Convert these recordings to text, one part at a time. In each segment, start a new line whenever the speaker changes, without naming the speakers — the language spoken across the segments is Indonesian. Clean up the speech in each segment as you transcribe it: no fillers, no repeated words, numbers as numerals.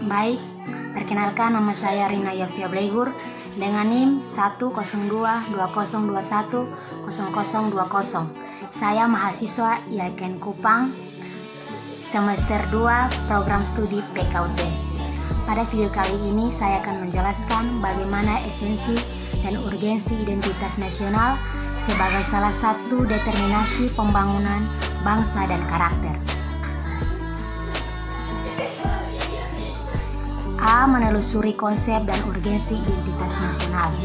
Baik, perkenalkan nama saya Rina Yovia Blegur dengan NIM 10220210020. Saya mahasiswa IAIN Kupang semester 2 program studi PKUD. Pada video kali ini saya akan menjelaskan bagaimana esensi dan urgensi identitas nasional sebagai salah satu determinasi pembangunan bangsa dan karakter. A. Menelusuri konsep dan urgensi identitas nasional.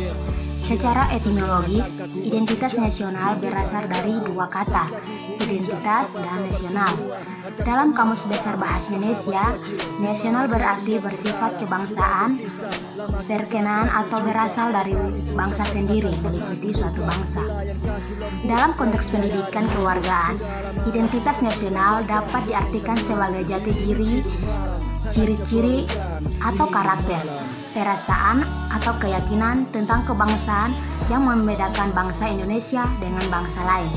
Secara etimologis, identitas nasional berasal dari dua kata, identitas dan nasional. Dalam Kamus Besar Bahasa Indonesia, nasional berarti bersifat kebangsaan, berkenaan atau berasal dari bangsa sendiri, meliputi suatu bangsa. Dalam konteks pendidikan keluargaan, identitas nasional dapat diartikan sebagai jati diri, ciri-ciri atau karakter, perasaan atau keyakinan tentang kebangsaan yang membedakan bangsa Indonesia dengan bangsa lain.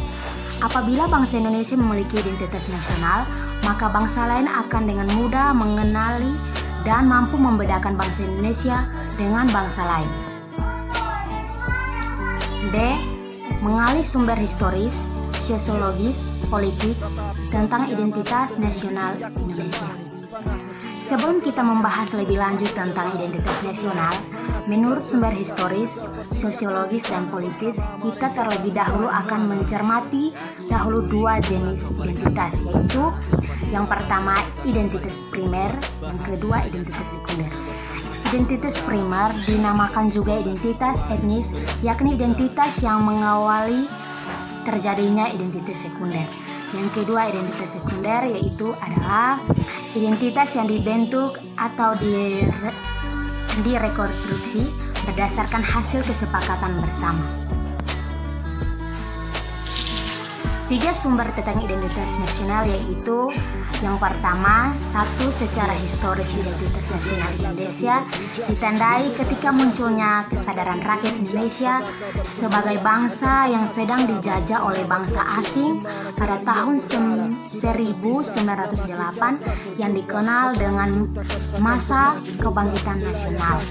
Apabila bangsa Indonesia memiliki identitas nasional, maka bangsa lain akan dengan mudah mengenali dan mampu membedakan bangsa Indonesia dengan bangsa lain. B. Mengali sumber historis, sosiologis, politik tentang identitas nasional Indonesia. Sebelum kita membahas lebih lanjut tentang identitas nasional, menurut sumber historis, sosiologis, dan politis, kita terlebih dahulu akan mencermati dua jenis identitas, yaitu yang pertama identitas primer, yang kedua identitas sekunder. Identitas primer dinamakan juga identitas etnis, yakni identitas yang mengawali terjadinya identitas sekunder. Yang kedua, identitas sekunder yaitu adalah identitas yang dibentuk atau direkonstruksi berdasarkan hasil kesepakatan bersama. 3 sumber tentang identitas nasional yaitu yang pertama, 1. Secara historis identitas nasional Indonesia ditandai ketika munculnya kesadaran rakyat Indonesia sebagai bangsa yang sedang dijajah oleh bangsa asing pada tahun 1908 yang dikenal dengan masa kebangkitan nasional.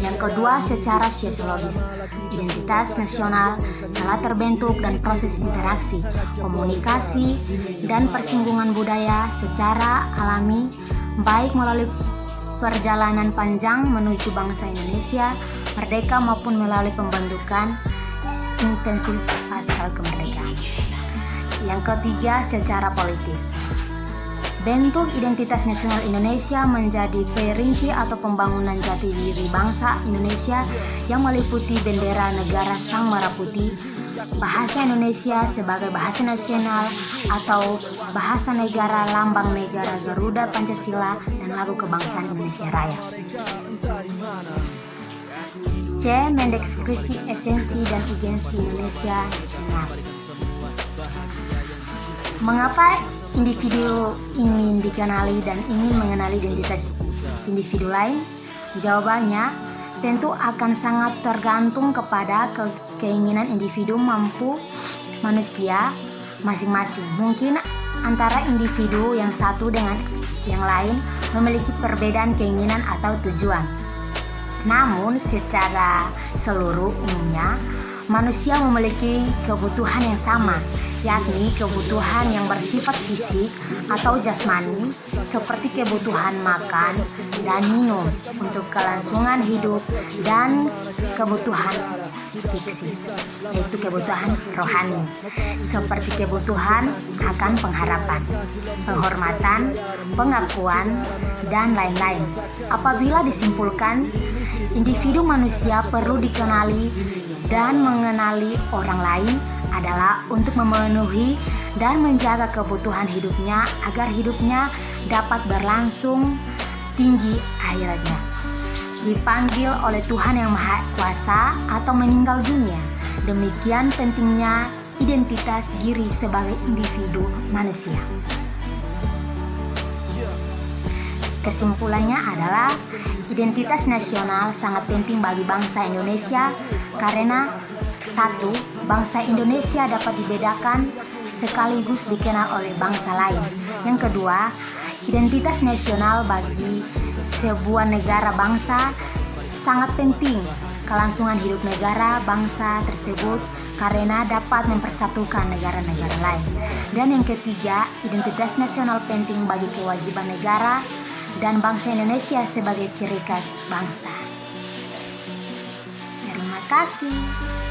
Yang kedua, secara sosiologis identitas nasional telah terbentuk dan proses interaksi, komunikasi, dan persinggungan budaya secara alami, baik melalui perjalanan panjang menuju bangsa Indonesia merdeka maupun melalui pembentukan intensif pasca kemerdekaan. Yang ketiga, secara politis. Bentuk identitas nasional Indonesia menjadi perinci atau pembangunan jati diri bangsa Indonesia yang meliputi bendera negara Sang Merah Putih, bahasa Indonesia sebagai bahasa nasional atau bahasa negara, lambang negara Garuda Pancasila, dan lagu kebangsaan Indonesia Raya. C. Mendeskripsi esensi dan urgensi Indonesia nasional. Mengapa individu ingin dikenali dan ingin mengenali identitas individu lain? Jawabannya tentu akan sangat tergantung kepada keinginan individu manusia masing-masing. Mungkin antara individu yang satu dengan yang lain memiliki perbedaan keinginan atau tujuan. Namun secara seluruh umumnya manusia memiliki kebutuhan yang sama, yakni kebutuhan yang bersifat fisik atau jasmani seperti kebutuhan makan dan minum untuk kelangsungan hidup, dan kebutuhan fiksis yaitu kebutuhan rohani seperti kebutuhan akan pengharapan, penghormatan, pengakuan, dan lain-lain. Apabila disimpulkan, individu manusia perlu dikenali dan mengenali orang lain adalah untuk memenuhi dan menjaga kebutuhan hidupnya agar hidupnya dapat berlangsung tinggi akhiratnya, dipanggil oleh Tuhan Yang Maha Kuasa atau meninggal dunia. Demikian pentingnya identitas diri sebagai individu manusia. Kesimpulannya adalah identitas nasional sangat penting bagi bangsa Indonesia karena 1. Bangsa Indonesia dapat dibedakan sekaligus dikenal oleh bangsa lain. Yang kedua, identitas nasional bagi sebuah negara bangsa sangat penting kelangsungan hidup negara bangsa tersebut karena dapat mempersatukan negara-negara lain. Dan yang ketiga, identitas nasional penting bagi kewajiban negara dan bangsa Indonesia sebagai ciri khas bangsa. Terima kasih.